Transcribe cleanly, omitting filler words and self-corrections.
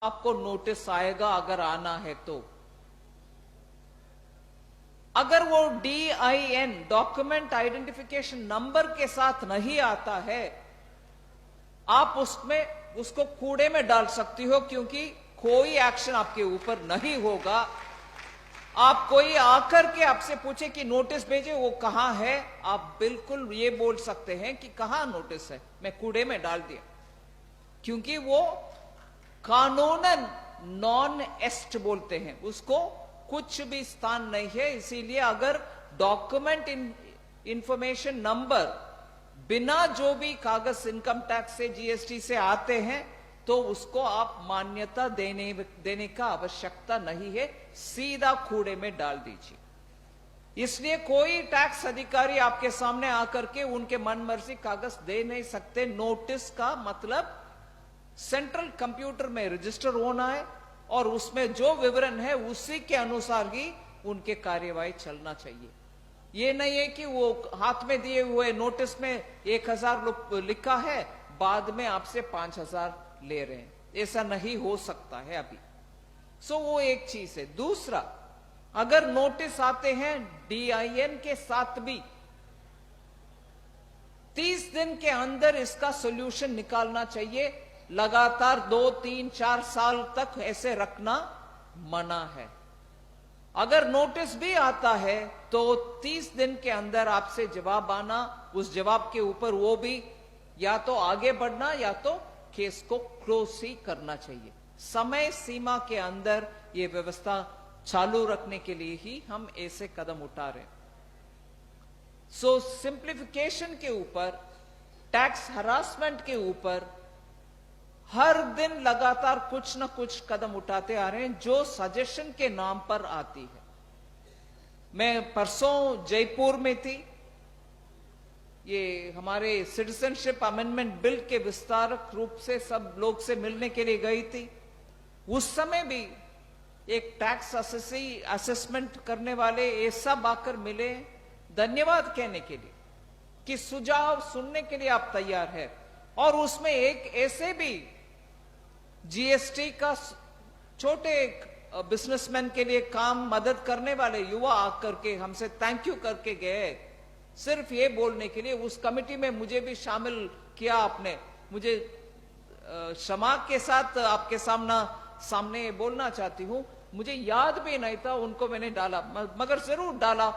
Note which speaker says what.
Speaker 1: आपको नोटिस आएगा अगर आना है तो। अगर वो DIN डॉक्यूमेंट आइडेंटिफिकेशन नंबर के साथ नहीं आता है, आप उसको कूड़े में डाल सकती हो, क्योंकि कोई एक्शन आपके ऊपर नहीं होगा। आप कोई आकर के आपसे पूछे कि नोटिस भेजे, वो कहां है, आप बिल्कुल ये बोल सकते हैं कि कहां नोटिस है, मैं कूड़े में डाल दिया, क्योंकि वो कानूनन नॉन एस्ट बोलते हैं, उसको कुछ भी स्थान नहीं है। इसीलिए अगर डॉक्यूमेंट इंफॉर्मेशन नंबर बिना जो भी कागज इनकम टैक्स से GST से आते हैं, तो उसको आप मान्यता देने का आवश्यकता नहीं है, सीधा कूड़े में डाल दीजिए। इसलिए कोई टैक्स अधिकारी आपके सामने आकर के उनके मनमर्जी कागज दे नहीं सकते। नोटिस का मतलब सेंट्रल कंप्यूटर में रजिस्टर होना है और उसमें जो विवरण है उसी के अनुसार ही उनके कार्यवाही चलना चाहिए। ये नहीं है कि वो हाथ में दिए हुए नोटिस में 1000 लिखा है, बाद में आपसे 5000 ले रहे हैं, ऐसा नहीं हो सकता है अभी। वो एक चीज है। दूसरा, अगर नोटिस आते हैं DIN के साथ भी, 30 दिन के अंदर इसका सॉल्यूशन निकालना चाहिए। लगातार 2, 3, 4 साल तक ऐसे रखना मना है। अगर नोटिस भी आता है तो 30 दिन के अंदर आपसे जवाब आना, उस जवाब के ऊपर वो भी या तो आगे बढ़ना या तो केस को क्लोज ही करना चाहिए। समय सीमा के अंदर ये व्यवस्था चालू रखने के लिए ही हम ऐसे कदम उठा रहे हैं। सिंप्लीफिकेशन के ऊपर, टैक्स हरासमेंट के ऊपर हर दिन लगातार कुछ ना कुछ कदम उठाते आ रहे हैं, जो सजेशन के नाम पर आती है। मैं परसों जयपुर में थी, ये हमारे सिटीजनशिप अमेंडमेंट बिल के विस्तारक रूप से सब लोग से मिलने के लिए गई थी। उस समय भी एक टैक्स असेसमेंट करने वाले ये सब आकर मिले, धन्यवाद कहने के लिए कि सुझाव सुनने के लिए आप तैयार है। और उसमें एक ऐसे भी GST का छोटे बिजनेसमैन के लिए काम मदद करने वाले युवा आकर के हमसे थैंक यू करके गए, सिर्फ ये बोलने के लिए। उस कमेटी में मुझे भी शामिल किया आपने। मुझे क्षमा के साथ आपके सामने बोलना चाहती हूं, मुझे याद भी नहीं था उनको मैंने डाला, मगर जरूर डाला।